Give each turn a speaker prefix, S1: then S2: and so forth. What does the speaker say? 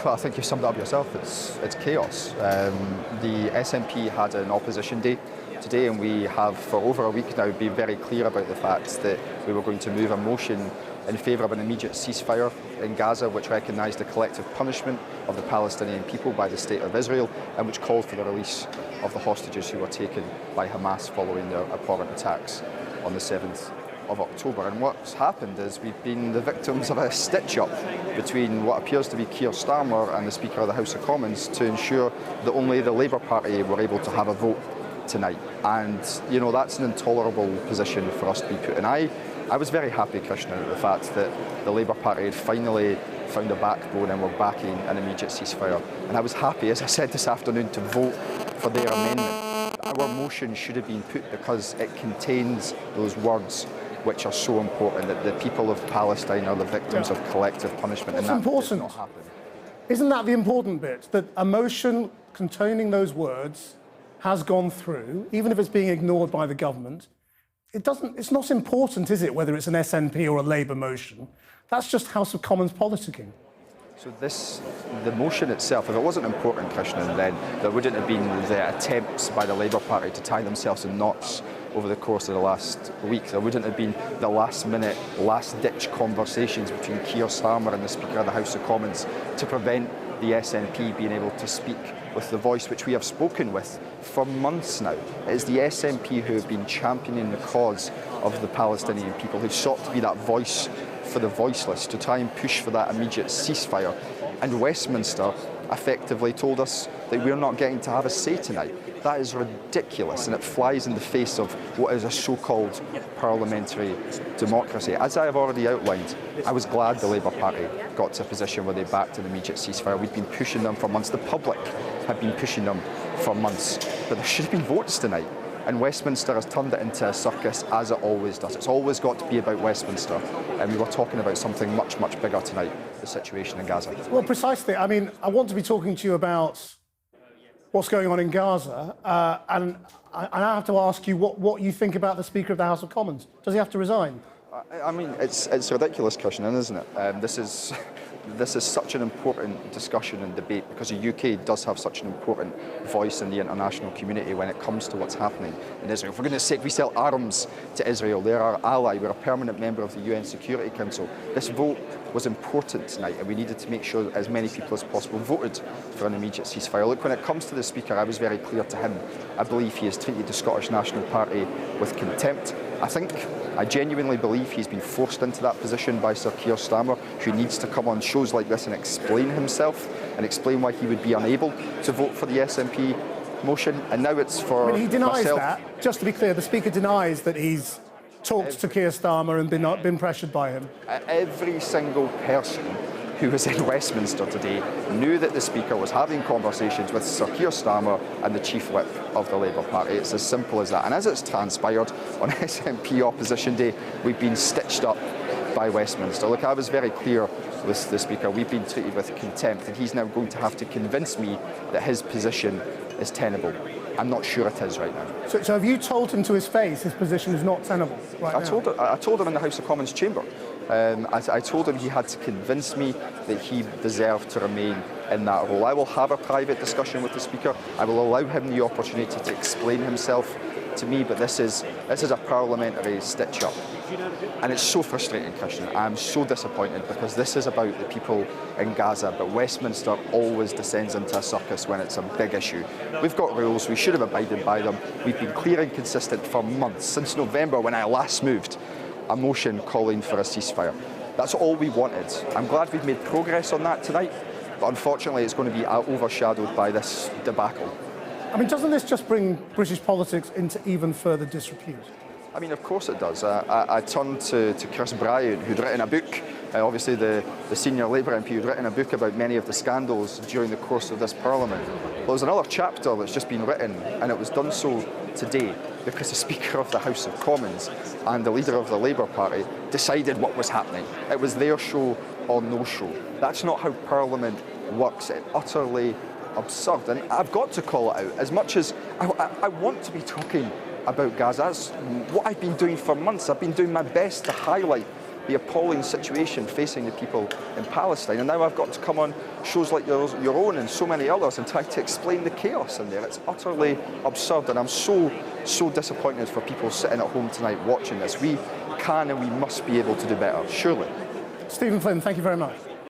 S1: Well, I think you summed it up yourself. It's chaos. The SNP had an opposition day today, and we have for over a week now been very clear about the fact that we were going to move a motion in favour of an immediate ceasefire in Gaza, which recognised the collective punishment of the Palestinian people by the State of Israel, and which called for the release of the hostages who were taken by Hamas following their abhorrent attacks on the 7th of October. And what's happened is we've been the victims of a stitch-up between what appears to be Keir Starmer and the Speaker of the House of Commons to ensure that only the Labour Party were able to have a vote tonight. And, you know, that's an intolerable position for us to be put in. I was very happy, Krishna, at the fact that the Labour Party had finally found a backbone and were backing an immediate ceasefire. And I was happy, as I said this afternoon, to vote for their amendment. Our motion should have been put because it contains those words which are so important, that the people of Palestine are the victims of collective punishment.
S2: What's
S1: and that
S2: important?
S1: did not happen.
S2: Isn't that the important bit? That a motion containing those words has gone through, even if it's being ignored by the government. It's not important, is it, whether it's an SNP or a Labour motion? That's just House of Commons politicking.
S1: So the motion itself, if it wasn't important, Krishna, then there wouldn't have been the attempts by the Labour Party to tie themselves in knots over the course of the last week. There wouldn't have been the last-minute, last-ditch conversations between Keir Starmer and the Speaker of the House of Commons to prevent the SNP being able to speak with the voice which we have spoken with for months now. It is the SNP who have been championing the cause of the Palestinian people, who've sought to be that voice for the voiceless, to try and push for that immediate ceasefire. And Westminster effectively told us that we're not getting to have a say tonight. That is ridiculous, and it flies in the face of what is a so-called parliamentary democracy. As I have already outlined, I was glad the Labour Party got to a position where they backed an immediate ceasefire. We'd been pushing them for months. The public had been pushing them for months. But there should have been votes tonight. And Westminster has turned it into a circus, as it always does. It's always got to be about Westminster. And we were talking about something much, much bigger tonight, the situation in Gaza.
S2: Well, precisely. I mean, I want to be talking to you about what's going on in Gaza. And I have to ask you what you think about the Speaker of the House of Commons. Does he have to resign?
S1: I mean, it's ridiculous, Krishna, isn't it? This is such an important discussion and debate because the UK does have such an important voice in the international community when it comes to what's happening in Israel. For goodness sake, we sell arms to Israel. They're our ally. We're a permanent member of the UN Security Council. This vote was important tonight, and we needed to make sure that as many people as possible voted for an immediate ceasefire. Look, when it comes to the Speaker, I was very clear to him. I believe he has treated the Scottish National Party with contempt. I genuinely believe he's been forced into that position by Sir Keir Starmer, who needs to come on shows like this and explain himself and explain why he would be unable to vote for the SNP motion. And now it's for
S2: I mean, he denies
S1: myself.
S2: that. Just to be clear, the Speaker denies that he's talked to Keir Starmer and been pressured by him.
S1: Every single person who was in Westminster today knew that the Speaker was having conversations with Sir Keir Starmer and the Chief Whip of the Labour Party. It's as simple as that. And as it's transpired on SNP Opposition Day, we've been stitched up by Westminster. Look, I was very clear with the Speaker. We've been treated with contempt, and he's now going to have to convince me that his position is tenable. I'm not sure it is right now.
S2: So have you told him to his face his position is not tenable right now?
S1: I told him in the House of Commons chamber. I told him he had to convince me that he deserved to remain in that role. I will have a private discussion with the Speaker. I will allow him the opportunity to explain himself to me, but this is a parliamentary stitch-up. And it's so frustrating, Christian. I'm so disappointed because this is about the people in Gaza, but Westminster always descends into a circus when it's a big issue. We've got rules, we should have abided by them. We've been clear and consistent for months, since November when I last moved a motion calling for a ceasefire. That's all we wanted. I'm glad we've made progress on that tonight, but unfortunately it's going to be overshadowed by this debacle.
S2: I mean, doesn't this just bring British politics into even further disrepute?
S1: I mean, of course it does. I turned to Chris Bryant, who'd written a book, obviously the senior Labour MP, who'd written a book about many of the scandals during the course of this Parliament. Well, there's another chapter that's just been written, and it was done so today because the Speaker of the House of Commons and the leader of the Labour Party decided what was happening. It was their show or no show. That's not how Parliament works. It's utterly absurd, and I've got to call it out. As much as I want to be talking about Gaza, that's what I've been doing for months. I've been doing my best to highlight the appalling situation facing the people in Palestine. And now I've got to come on shows like your own and so many others and try to explain the chaos in there. It's utterly absurd, and I'm so disappointed for people sitting at home tonight watching this. We can and we must be able to do better, surely.
S2: Stephen Flynn, thank you very much.